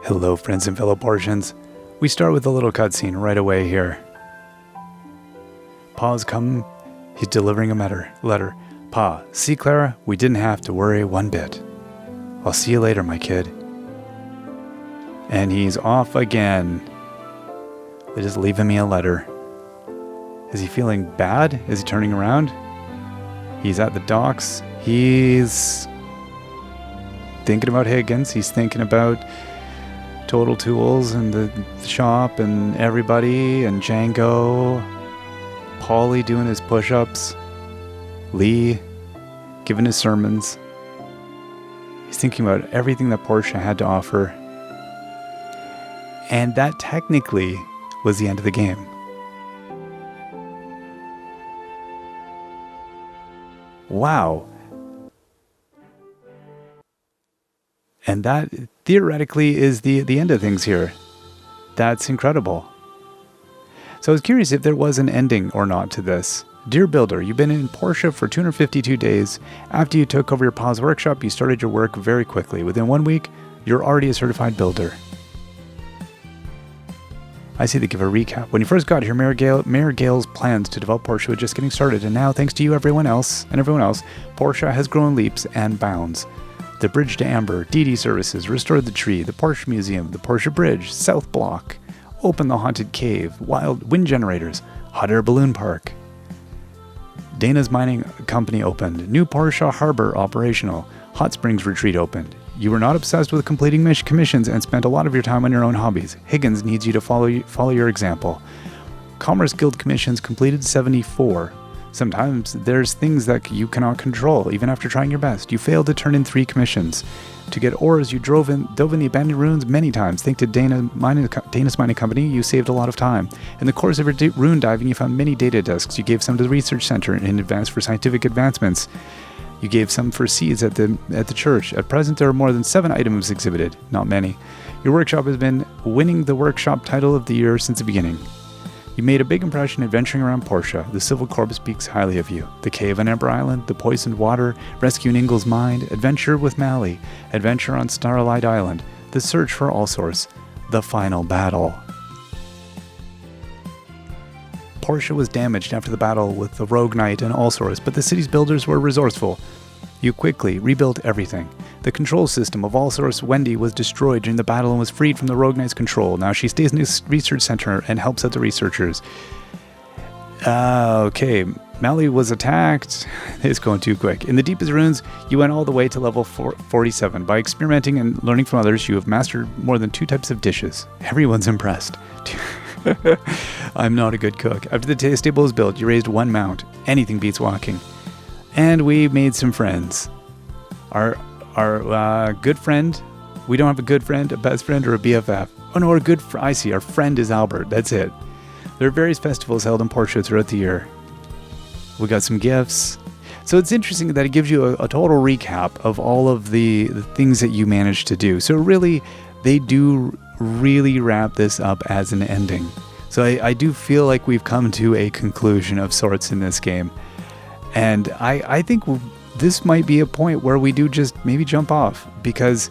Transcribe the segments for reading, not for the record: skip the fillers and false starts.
Hello, friends and fellow Portians. We start with a little cutscene right away here. Pa's come. He's delivering a letter. Pa, see Clara? We didn't have to worry one bit. I'll see you later, my kid. And he's off again. They're just leaving me a letter. Is he feeling bad? Is he turning around? He's at the docks. He's thinking about Higgins. He's thinking about Total Tools and the shop and everybody and Django. Paulie doing his push-ups. Lee giving his sermons. He's thinking about everything that Portia had to offer. And that technically was the end of the game. Wow. And that theoretically is the end of things here. That's incredible. So I was curious if there was an ending or not to this. Dear Builder, you've been in Portia for 252 days. After you took over your Pa's workshop, you started your work very quickly. Within 1 week, you're already a certified builder. I see they give a recap. When you first got here, Mayor Gale's plans to develop Portia were just getting started, and now, thanks to you, everyone else, Portia has grown leaps and bounds. The Bridge to Amber, DD Services, restored the tree, the Porsche Museum, the Portia Bridge, South Block, opened the Haunted Cave, wild wind generators, hot air balloon park. Dana's Mining Company opened, new Portia Harbor operational, Hot Springs Retreat opened. You were not obsessed with completing commissions and spent a lot of your time on your own hobbies. Higgins needs you to follow your example. Commerce Guild commissions completed 74. Sometimes there's things that you cannot control, even after trying your best. You failed to turn in 3 commissions. To get ores, you dove in the abandoned ruins many times. Thanks to Dana's Mining Company, you saved a lot of time. In the course of your rune diving, you found many data disks. You gave some to the research center in advance for scientific advancements. You gave some for seeds at the church. At present, there are more than 7 items exhibited. Not many. Your workshop has been winning the workshop title of the year since the beginning. You made a big impression adventuring around Portia. The Civil Corps speaks highly of you. The Cave on Ember Island, the Poisoned Water, Rescuing Ingle's Mind, Adventure with Mally, Adventure on Starlight Island, The Search for Allsource, The Final Battle. Portia was damaged after the battle with the Rogue Knight and Allsource, but the city's builders were resourceful. You quickly rebuilt everything. The control system of Allsource Wendy was destroyed during the battle and was freed from the Rogue Knight's control. Now she stays in this research center and helps out the researchers. Okay, Mally was attacked. It's going too quick. In the deepest ruins, you went all the way to level 47. By experimenting and learning from others, you have mastered more than 2 types of dishes. Everyone's impressed. I'm not a good cook. After the stable was built, you raised 1 mount. Anything beats walking. And we made some friends. Our good friend. We don't have a good friend, a best friend, or a BFF. Oh no, I see. Our friend is Albert. That's it. There are various festivals held in Portia throughout the year. We got some gifts. So it's interesting that it gives you a total recap of all of the things that you managed to do. So really, they do really wrap this up as an ending. So I do feel like we've come to a conclusion of sorts in this game. And I think this might be a point where we do just maybe jump off, because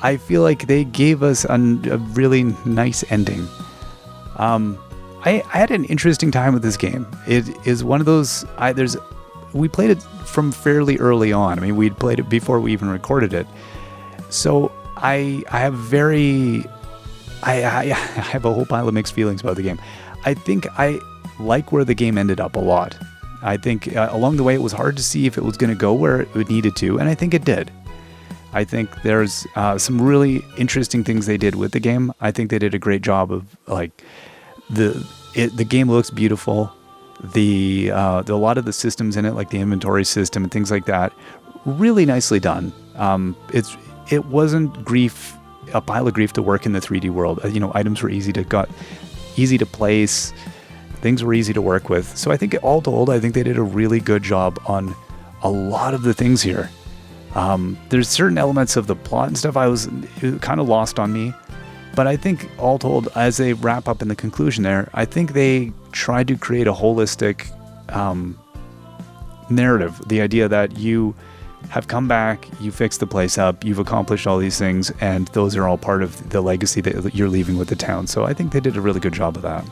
I feel like they gave us a really nice ending. I had an interesting time with this game. It is one of those, we played it from fairly early on. I mean, we'd played it before we even recorded it. So I have a whole pile of mixed feelings about the game. I think I like where the game ended up a lot. I think along the way it was hard to see if it was going to go where it needed to, and I think it did. I think there's some really interesting things they did with the game. I think they did a great job of, like, the game looks beautiful. A lot of the systems in it, like the inventory system and things like that, really nicely done. It wasn't a pile of grief to work in the 3D world. Items were easy to place. Things were easy to work with. So I think all told, I think they did a really good job on a lot of the things here. There's certain elements of the plot and stuff it kind of lost on me. But I think all told, as they wrap up in the conclusion there, I think they tried to create a holistic narrative. The idea that you have come back, you fixed the place up, you've accomplished all these things, and those are all part of the legacy that you're leaving with the town. So I think they did a really good job of that.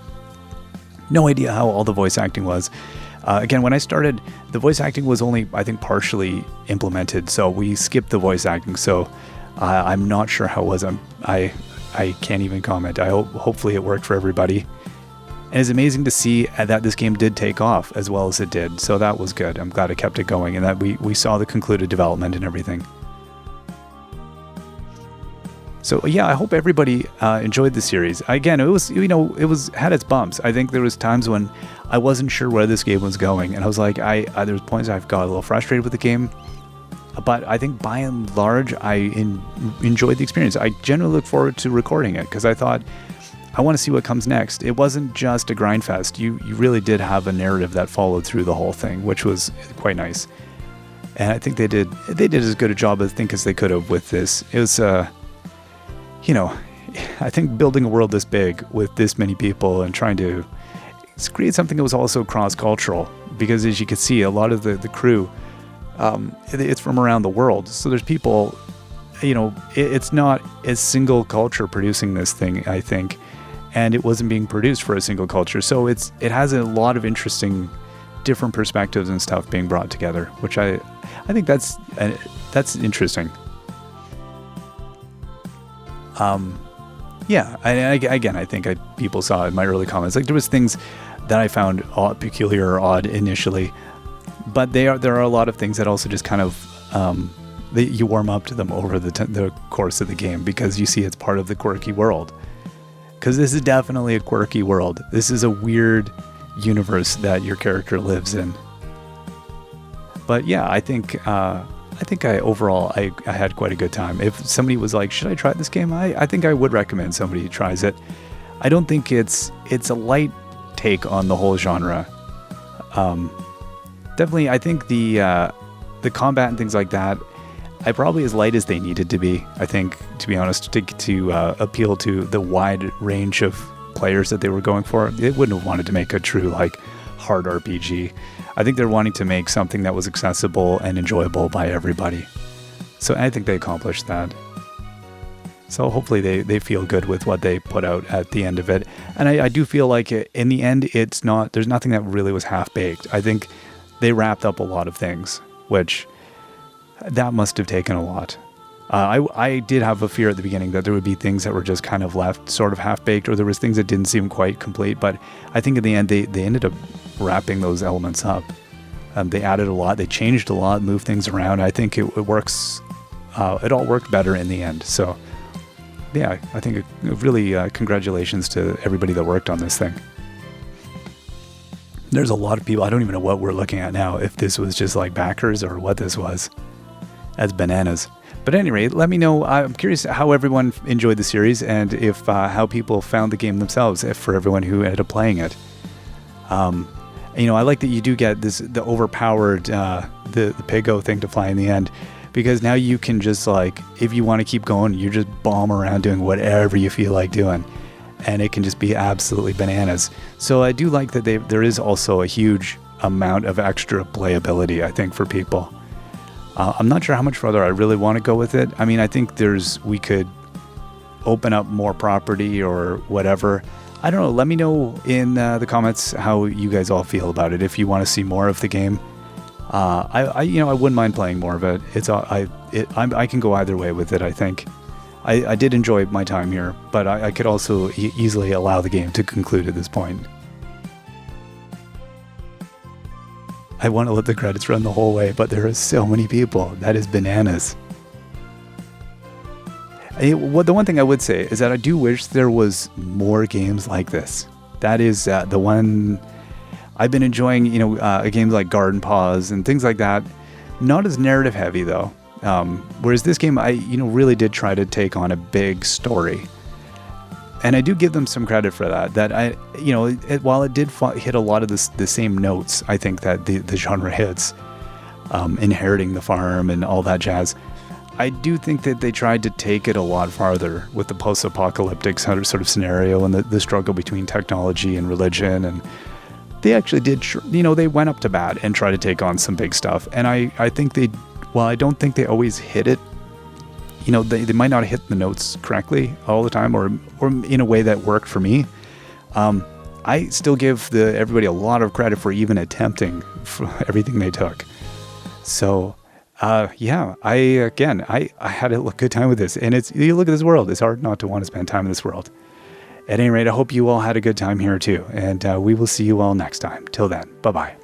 No idea how all the voice acting was. Again, when I started, the voice acting was only, I think, partially implemented, so we skipped the voice acting. So I'm not sure how it was. I can't even comment. Hopefully it worked for everybody. And it's amazing to see that this game did take off as well as it did. So that was good. I'm glad it kept it going and that we saw the concluded development and everything. So yeah, I hope everybody enjoyed the series. Again, it was had its bumps. I think there was times when I wasn't sure where this game was going, and I was like, there was points I've got a little frustrated with the game. But I think by and large, I enjoyed the experience. I generally look forward to recording it because I thought, I want to see what comes next. It wasn't just a grind fest. You really did have a narrative that followed through the whole thing, which was quite nice. And I think they did as good a job as they could have with this. It was, I think building a world this big with this many people and trying to create something that was also cross-cultural, because as you can see, a lot of the crew, it's from around the world. So there's people, it's not a single culture producing this thing, I think. And it wasn't being produced for a single culture. So it has a lot of interesting, different perspectives and stuff being brought together, which I think that's interesting. Yeah, I think people saw in my early comments, like there was things that I found peculiar or odd initially, but there are a lot of things that also just kind of, you warm up to them over the course of the game because you see it's part of the quirky world. Because this is definitely a quirky world. This is a weird universe that your character lives in. But yeah, I think overall I had quite a good time. If somebody was like, should I try this game? I think I would recommend somebody tries it. I don't think it's a light take on the whole genre. Definitely, I think the combat and things like that, I probably as light as they needed to be. I think, to be honest, to appeal to the wide range of players that they were going for. They wouldn't have wanted to make a true hard RPG. I think they're wanting to make something that was accessible and enjoyable by everybody. So I think they accomplished that. So hopefully they feel good with what they put out at the end of it. And I do feel like in the end, there's nothing that really was half-baked. I think they wrapped up a lot of things, which that must have taken a lot. I did have a fear at the beginning that there would be things that were just kind of left sort of half-baked, or there was things that didn't seem quite complete, but I think in the end they ended up wrapping those elements up. They added a lot, they changed a lot, moved things around. I think it works, it all worked better in the end. So yeah, I think really congratulations to everybody that worked on this thing. There's a lot of people, I don't even know what we're looking at now, if this was just backers or what this was. That's bananas. But anyway, let me know. I'm curious how everyone enjoyed the series and if how people found the game themselves, if for everyone who ended up playing it. I like that you do get the overpowered the Pego thing to fly in the end, because now you can just if you want to keep going, you just bomb around doing whatever you feel like doing, and it can just be absolutely bananas. So I do like that there is also a huge amount of extra playability, I think, for people. I'm not sure how much further I really want to go with it. I mean, I think we could open up more property or whatever. I don't know. Let me know in the comments how you guys all feel about it. If you want to see more of the game, I wouldn't mind playing more of it. I can go either way with it. I think I did enjoy my time here, but I could also easily allow the game to conclude at this point. I want to let the credits run the whole way, but there are so many people. That is bananas. The one thing I would say is that I do wish there was more games like this. That is the one I've been enjoying, games like Garden Paws and things like that. Not as narrative heavy though. Whereas this game, I really did try to take on a big story. And I do give them some credit for that. That while it did hit a lot of the same notes, I think that the genre hits, inheriting the farm and all that jazz. I do think that they tried to take it a lot farther with the post-apocalyptic sort of scenario and the struggle between technology and religion. And they actually did, they went up to bat and tried to take on some big stuff. And I think they while I don't think they always hit it, you know, they might not hit the notes correctly all the time, or in a way that worked for me. I still give everybody a lot of credit for even attempting for everything they took. So, yeah, I had a good time with this. And you look at this world, it's hard not to want to spend time in this world. At any rate, I hope you all had a good time here too. And we will see you all next time. Till then, bye-bye.